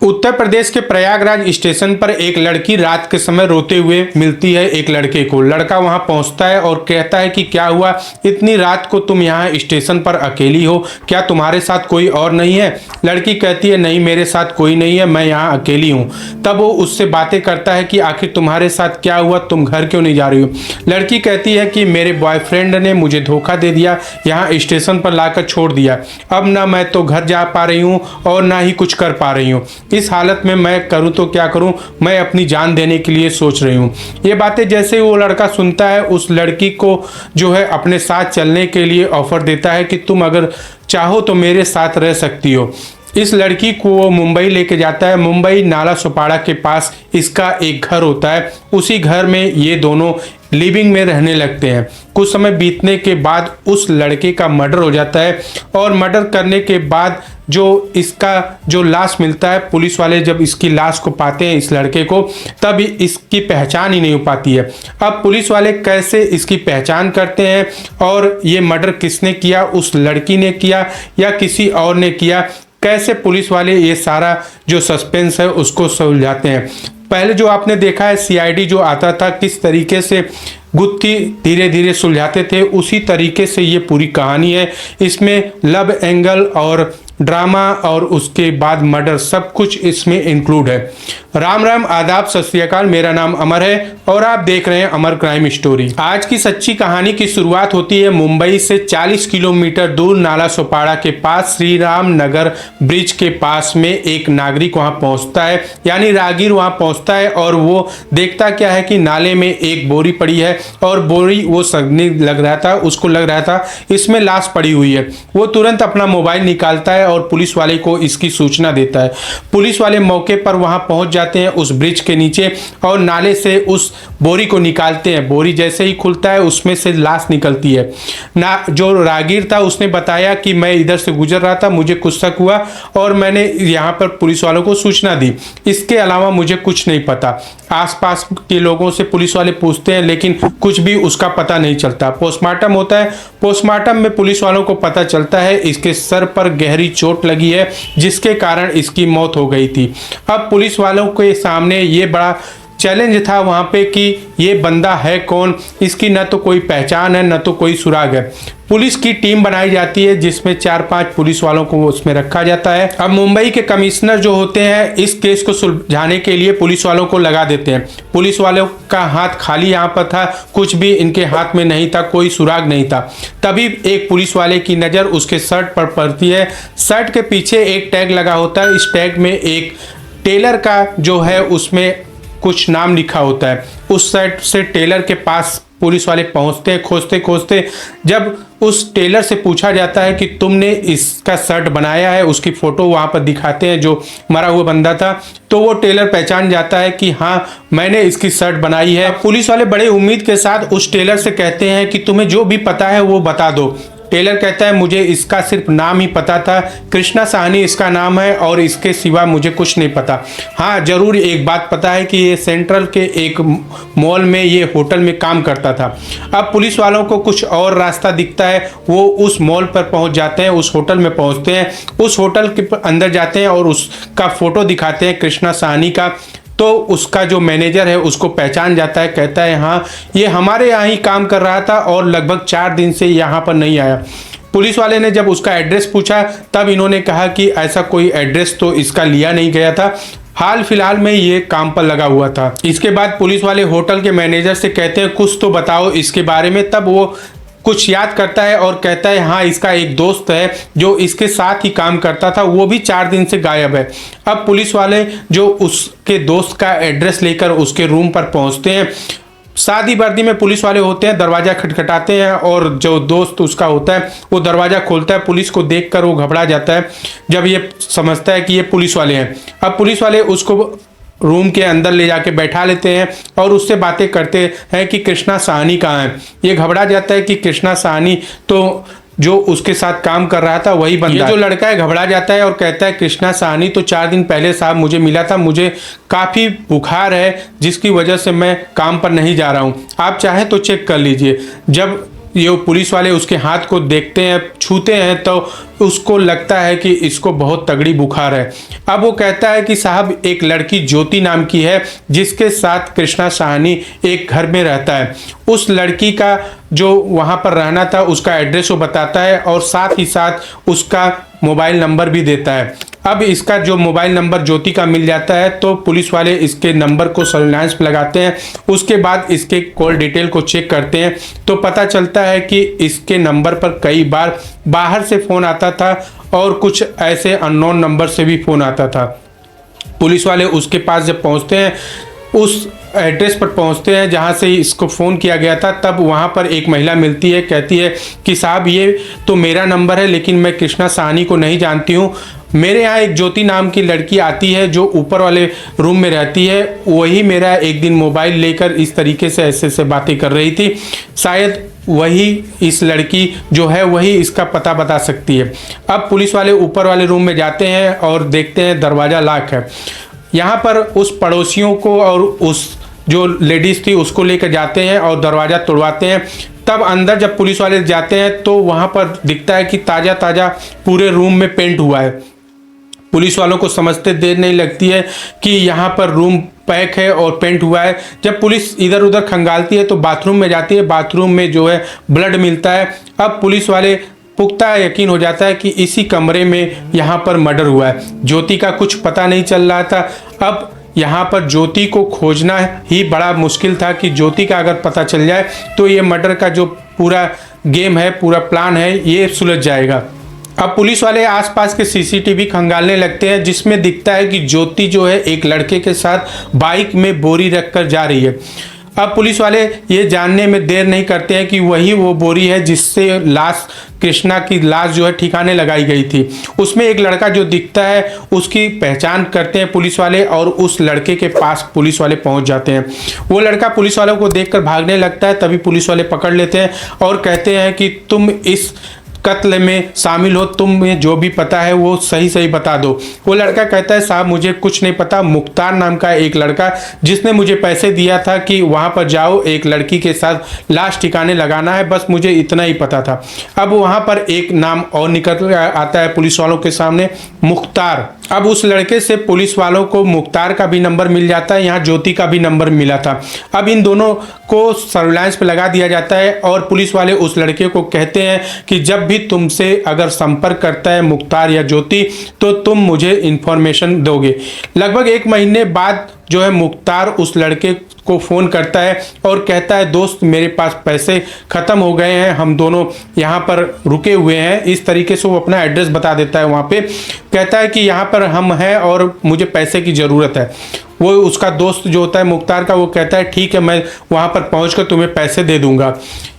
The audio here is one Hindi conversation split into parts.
उत्तर प्रदेश के प्रयागराज स्टेशन पर एक लड़की रात के समय रोते हुए मिलती है एक लड़के को। लड़का वहां पहुंचता है और कहता है कि क्या हुआ, इतनी रात को तुम यहाँ स्टेशन पर अकेली हो, क्या तुम्हारे साथ कोई और नहीं है? लड़की कहती है नहीं, मेरे साथ कोई नहीं है, मैं यहाँ अकेली हूँ। तब वो उससे बातें करता है कि आखिर तुम्हारे साथ क्या हुआ, तुम घर क्यों नहीं जा रही हो? लड़की कहती है कि मेरे बॉयफ्रेंड ने मुझे धोखा दे दिया, यहाँ स्टेशन पर लाकर छोड़ दिया। अब ना मैं तो घर जा पा रही हूँ और ना ही कुछ कर पा रही हूँ। इस हालत में मैं करूँ तो क्या करूँ, मैं अपनी जान देने के लिए सोच रही हूँ। ये बातें जैसे ही वो लड़का सुनता है, उस लड़की को जो है अपने साथ चलने के लिए ऑफर देता है कि तुम अगर चाहो तो मेरे साथ रह सकती हो। इस लड़की को वो मुंबई लेके जाता है। मुंबई नाला सोपाड़ा के पास इसका एक घर होता है। उसी घर में ये दोनों लिविंग में रहने लगते हैं। कुछ समय बीतने के बाद उस लड़के का मर्डर हो जाता है और मर्डर करने के बाद जो इसका जो लाश मिलता है, पुलिस वाले जब इसकी लाश को पाते हैं इस लड़के को, तब इसकी पहचान ही नहीं हो पाती है। अब पुलिस वाले कैसे इसकी पहचान करते हैं और ये मर्डर किसने किया, उस लड़की ने किया या किसी और ने किया, कैसे पुलिस वाले ये सारा जो सस्पेंस है उसको सुलझाते हैं। पहले जो आपने देखा है सीआईडी जो आता था, किस तरीके से गुत्थी धीरे धीरे सुलझाते थे, उसी तरीके से ये पूरी कहानी है। इसमें लव एंगल और ड्रामा और उसके बाद मर्डर सब कुछ इसमें इंक्लूड है। राम राम, आदाब, सत श्री अकाल। मेरा नाम अमर है और आप देख रहे हैं अमर क्राइम स्टोरी। आज की सच्ची कहानी की शुरुआत होती है मुंबई से 40 किलोमीटर दूर नाला सोपाड़ा के पास श्री राम नगर ब्रिज के पास में एक नागरिक वहां पहुंचता है, यानी राहगीर वहां पहुंचता है और वो देखता क्या है कि नाले में एक बोरी पड़ी है और बोरी वो सगने लग रहा था, उसको लग रहा था इसमें लाश पड़ी हुई है। वो तुरंत अपना मोबाइल निकालता है और पुलिस वाले को इसकी सूचना देता है। पुलिस वाले मौके पर वहां पहुंच जाते हैं उस ब्रिज के नीचे और नाले से उस बोरी को निकालते हैं। बोरी जैसे ही खुलता है उसमें से लाश निकलती है। ना जो राहगीर था उसने बताया कि मैं इधर से गुजर रहा था, मुझे कुछ शक हुआ और मैंने यहाँ पर पुलिस वालों को सूचना दी। इसके अलावा मुझे कुछ नहीं पता। आसपास के लोगों से पुलिस वाले पूछते हैं लेकिन कुछ भी उसका पता नहीं चलता। पोस्टमार्टम होता है। पोस्टमार्टम में पुलिस वालों को पता चलता है इसके सर पर गहरी चोट लगी है जिसके कारण इसकी मौत हो गई थी। अब पुलिस वालों के सामने ये बड़ा चैलेंज था वहां पे कि ये बंदा है कौन, इसकी न तो कोई पहचान है न तो कोई सुराग है। पुलिस की टीम बनाई जाती है जिसमें 4-5 पुलिस वालों को उसमें रखा जाता है। अब मुंबई के कमिश्नर जो होते हैं इस केस को सुलझाने के लिए पुलिस वालों को लगा देते हैं। पुलिस वालों का हाथ खाली यहाँ पर था, कुछ भी इनके हाथ में नहीं था, कोई सुराग नहीं था। तभी एक पुलिस वाले की नज़र उसके शर्ट पर पड़ती है। शर्ट के पीछे एक टैग लगा होता है। इस टैग में एक टेलर का जो है उसमें कुछ नाम लिखा होता है। उस साइड से टेलर के पास पुलिस वाले पहुंचते हैं। खोजते खोजते जब उस टेलर से पूछा जाता है कि तुमने इसका शर्ट बनाया है, उसकी फोटो वहां पर दिखाते हैं जो मरा हुआ बंदा था, तो वो टेलर पहचान जाता है कि हाँ मैंने इसकी शर्ट बनाई है। पुलिस वाले बड़े उम्मीद के साथ उस टेलर से कहते हैं कि तुम्हें जो भी पता है वो बता दो। टेलर कहता है मुझे इसका सिर्फ नाम ही पता था, कृष्णा साहनी इसका नाम है और इसके सिवा मुझे कुछ नहीं पता। हाँ जरूर एक बात पता है कि ये सेंट्रल के एक मॉल में ये होटल में काम करता था। अब पुलिस वालों को कुछ और रास्ता दिखता है, वो उस मॉल पर पहुंच जाते हैं, उस होटल में पहुंचते हैं, उस होटल के अंदर जाते हैं और उसका फोटो दिखाते हैं कृष्णा साहनी का। तो उसका जो मैनेजर है उसको पहचान जाता है, कहता है हाँ ये हमारे यहाँ ही काम कर रहा था और लगभग 4 दिन से यहाँ पर नहीं आया। पुलिस वाले ने जब उसका एड्रेस पूछा तब इन्होंने कहा कि ऐसा कोई एड्रेस तो इसका लिया नहीं गया था, हाल फिलहाल में ये काम पर लगा हुआ था। इसके बाद पुलिस वाले होटल के मैनेजर से कहते हैं कुछ तो बताओ इसके बारे में। तब वो कुछ याद करता है और कहता है हाँ इसका एक दोस्त है जो इसके साथ ही काम करता था, वो भी 4 दिन से गायब है। अब पुलिस वाले जो उसके दोस्त का एड्रेस लेकर उसके रूम पर पहुंचते हैं। शादी वर्दी में पुलिस वाले होते हैं, दरवाज़ा खटखटाते हैं और जो दोस्त उसका होता है वो दरवाज़ा खोलता है। पुलिस को देखकर वो घबरा जाता है जब ये समझता है कि ये पुलिस वाले हैं। अब पुलिस वाले उसको रूम के अंदर ले जाके बैठा लेते हैं और उससे बातें करते हैं कि कृष्णा साहनी कहाँ है। ये घबरा जाता है कि कृष्णा साहनी तो जो उसके साथ काम कर रहा था वही बंदा। ये जो लड़का है घबरा जाता है और कहता है कृष्णा साहनी तो 4 दिन पहले साहब मुझे मिला था, मुझे काफ़ी बुखार है जिसकी वजह से मैं काम पर नहीं जा रहा हूँ, आप चाहे तो चेक कर लीजिए। जब ये पुलिस वाले उसके हाथ को देखते हैं, छूते हैं, तो उसको लगता है कि इसको बहुत तगड़ी बुखार है। अब वो कहता है कि साहब एक लड़की ज्योति नाम की है जिसके साथ कृष्णा साहनी एक घर में रहता है। उस लड़की का जो वहाँ पर रहना था उसका एड्रेस वो बताता है और साथ ही साथ उसका मोबाइल नंबर भी देता है। अब इसका जो मोबाइल नंबर ज्योति का मिल जाता है तो पुलिस वाले इसके नंबर को सर्विलांस पे लगाते हैं। उसके बाद इसके कॉल डिटेल को चेक करते हैं तो पता चलता है कि इसके नंबर पर कई बार बाहर से फ़ोन आता था और कुछ ऐसे अननोन नंबर से भी फ़ोन आता था। पुलिस वाले उसके पास जब पहुंचते हैं, उस एड्रेस पर पहुंचते हैं जहां से इसको फ़ोन किया गया था, तब वहां पर एक महिला मिलती है। कहती है कि साहब ये तो मेरा नंबर है लेकिन मैं कृष्णा साहनी को नहीं जानती हूँ। मेरे यहाँ एक ज्योति नाम की लड़की आती है जो ऊपर वाले रूम में रहती है, वही मेरा एक दिन मोबाइल लेकर इस तरीके से ऐसे बातें कर रही थी। शायद वही इस लड़की जो है वही इसका पता बता सकती है। अब पुलिस वाले ऊपर वाले रूम में जाते हैं और देखते हैं दरवाज़ा लॉक है। यहाँ पर उस पड़ोसियों को और उस जो लेडीज़ थी उसको लेकर जाते हैं और दरवाज़ा तोड़वाते हैं। तब अंदर जब पुलिस वाले जाते हैं तो वहाँ पर दिखता है कि ताज़ा ताज़ा पूरे रूम में पेंट हुआ है। पुलिस वालों को समझते देर नहीं लगती है कि यहाँ पर रूम पैक है और पेंट हुआ है। जब पुलिस इधर उधर खंगालती है तो बाथरूम में जाती है, बाथरूम में जो है ब्लड मिलता है। अब पुलिस वाले पुख्ता यकीन हो जाता है कि इसी कमरे में यहाँ पर मर्डर हुआ है। ज्योति का कुछ पता नहीं चल रहा था। अब यहाँ पर ज्योति को खोजना ही बड़ा मुश्किल था कि ज्योति का अगर पता चल जाए तो ये मर्डर का जो पूरा गेम है, पूरा प्लान है, ये सुलझ जाएगा। अब पुलिस वाले आसपास के सीसीटीवी खंगालने लगते हैं जिसमें दिखता है कि ज्योति जो है एक लड़के के साथ बाइक में बोरी रखकर जा रही है। अब पुलिस वाले ये जानने में देर नहीं करते हैं कि वही वो बोरी है जिससे लाश, कृष्णा की लाश जो है ठिकाने लगाई गई थी। उसमें एक लड़का जो दिखता है उसकी पहचान करते हैं पुलिस वाले और उस लड़के के पास पुलिस वाले पहुंच जाते हैं। वो लड़का पुलिस वालों को देखकर भागने लगता है, तभी पुलिस वाले पकड़ लेते हैं और कहते हैं कि तुम इस कत्ल में शामिल हो, तुम्हें जो भी पता है वो सही सही बता दो। वो लड़का कहता है साहब मुझे कुछ नहीं पता, मुख्तार नाम का एक लड़का जिसने मुझे पैसे दिया था कि वहाँ पर जाओ एक लड़की के साथ लाश ठिकाने लगाना है, बस मुझे इतना ही पता था। अब वहाँ पर एक नाम और निकल आता है पुलिस वालों के सामने, मुख्तार। अब उस लड़के से पुलिस वालों को मुख्तार का भी नंबर मिल जाता है, यहाँ ज्योति का भी नंबर मिला था। अब इन दोनों को सर्विलांस पे लगा दिया जाता है और पुलिस वाले उस लड़के को कहते हैं कि जब भी तुमसे अगर संपर्क करता है मुख्तार या ज्योति तो तुम मुझे इन्फॉर्मेशन दोगे। लगभग 1 महीने बाद जो है मुख्तार उस लड़के को फ़ोन करता है और कहता है दोस्त मेरे पास पैसे ख़त्म हो गए हैं, हम दोनों यहाँ पर रुके हुए हैं। इस तरीके से वो अपना एड्रेस बता देता है। वहाँ पे कहता है कि यहाँ पर हम हैं और मुझे पैसे की ज़रूरत है। वो उसका दोस्त जो होता है मुख्तार का, वो कहता है ठीक है मैं वहाँ पर पहुँच कर तुम्हें पैसे दे दूँगा।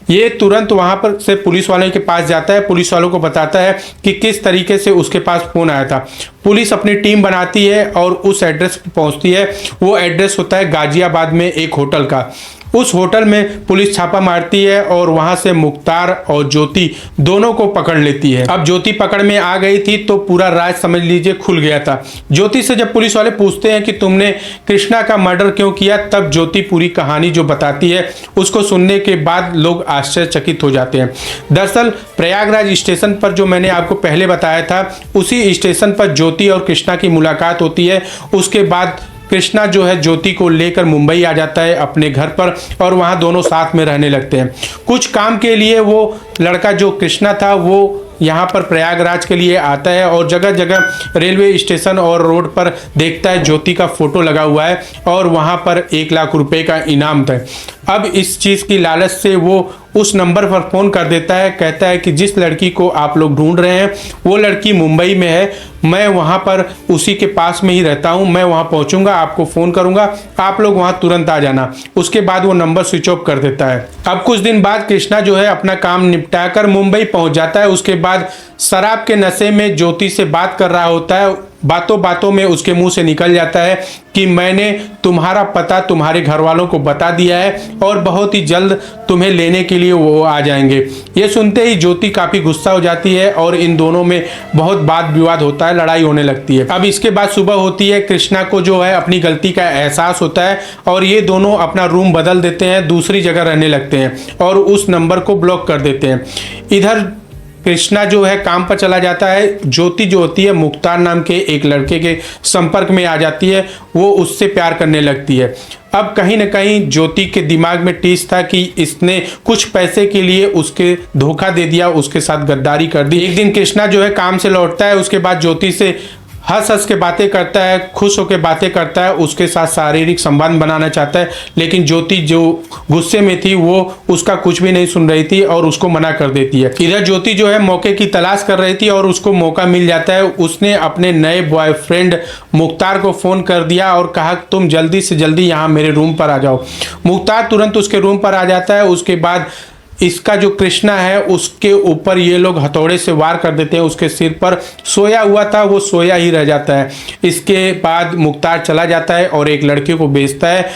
ये तुरंत वहाँ पर से पुलिस वाले के पास जाता है, पुलिस वालों को बताता है कि किस तरीके से उसके पास फ़ोन आया था। पुलिस अपनी टीम बनाती है और उस एड्रेस पर पहुँचती है। वो एड्रेस होता है गाजियाबाद में एक होटल का। उस होटल में पुलिस छापा मारती है और वहां से मुख्तार और ज्योति दोनों को पकड़ लेती है। अब ज्योति पकड़ में आ गई थी तो पूरा राज समझ लीजिए खुल गया था। ज्योति से जब पुलिस वाले पूछते हैं कि तुमने कृष्णा का मर्डर क्यों किया, तब ज्योति पूरी कहानी जो बताती है उसको सुनने के बाद लोग आश्चर्यचकित हो जाते हैं। दरअसल प्रयागराज स्टेशन पर जो मैंने आपको पहले बताया था, उसी स्टेशन पर ज्योति और कृष्णा की मुलाकात होती है। उसके बाद कृष्णा जो है ज्योति को लेकर मुंबई आ जाता है अपने घर पर और वहाँ दोनों साथ में रहने लगते हैं। कुछ काम के लिए वो लड़का जो कृष्णा था वो यहाँ पर प्रयागराज के लिए आता है और जगह जगह रेलवे स्टेशन और रोड पर देखता है ज्योति का फोटो लगा हुआ है और वहाँ पर 1 लाख रुपए का इनाम था। अब इस चीज़ की लालच से वो उस नंबर पर फ़ोन कर देता है, कहता है कि जिस लड़की को आप लोग ढूंढ रहे हैं वो लड़की मुंबई में है, मैं वहाँ पर उसी के पास में ही रहता हूँ, मैं वहाँ पहुँचूंगा, आपको फ़ोन करूँगा, आप लोग वहाँ तुरंत आ जाना। उसके बाद वो नंबर स्विच ऑफ कर देता है। अब कुछ दिन बाद कृष्णा जो है अपना काम निपटाकर मुंबई पहुँच जाता है। उसके बाद शराब के नशे में ज्योति से बात कर रहा होता है। बातों बातों में उसके मुंह से निकल जाता है कि मैंने तुम्हारा पता तुम्हारे घर वालों को बता दिया है और बहुत ही जल्द तुम्हें लेने के लिए वो आ जाएंगे। ये सुनते ही ज्योति काफ़ी गुस्सा हो जाती है और इन दोनों में बहुत वाद विवाद होता है, लड़ाई होने लगती है। अब इसके बाद सुबह होती है, कृष्णा को जो है अपनी गलती का एहसास होता है और ये दोनों अपना रूम बदल देते हैं, दूसरी जगह रहने लगते हैं और उस नंबर को ब्लॉक कर देते हैं। इधर कृष्णा जो है काम पर चला जाता है। ज्योति जो होती है मुख्तार नाम के एक लड़के के संपर्क में आ जाती है, वो उससे प्यार करने लगती है। अब कहीं ना कहीं ज्योति के दिमाग में टीस था कि इसने कुछ पैसे के लिए उसके धोखा दे दिया, उसके साथ गद्दारी कर दी। एक दिन कृष्णा जो है काम से लौटता है, उसके बाद ज्योति से हंस हंस के बातें करता है, खुश होकर बातें करता है, उसके साथ शारीरिक संबंध बनाना चाहता है, लेकिन ज्योति जो गुस्से में थी वो उसका कुछ भी नहीं सुन रही थी और उसको मना कर देती है। इधर ज्योति जो है मौके की तलाश कर रही थी और उसको मौका मिल जाता है। उसने अपने नए बॉयफ्रेंड मुख्तार को फोन कर दिया और कहा तुम जल्दी से जल्दी यहाँ मेरे रूम पर आ जाओ। मुख्तार तुरंत उसके रूम पर आ जाता है। उसके बाद इसका जो कृष्णा है उसके ऊपर ये लोग हथौड़े से वार कर देते हैं, उसके सिर पर सोया हुआ था वो सोया ही रह जाता है। इसके बाद मुख्तार चला जाता है और एक लड़के को बेचता है।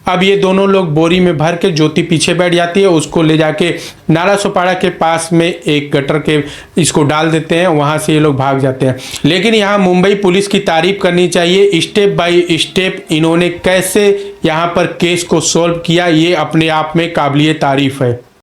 अब ये दोनों लोग बोरी में भर के ज्योति पीछे बैठ जाती है, उसको ले जाके नाला सोपाड़ा के पास में एक गटर के इसको डाल देते हैं, वहां से ये लोग भाग जाते हैं। लेकिन यहाँ मुंबई पुलिस की तारीफ करनी चाहिए, स्टेप बाय स्टेप इन्होंने कैसे यहाँ पर केस को सॉल्व किया, ये अपने आप में काबिलिए तारीफ है।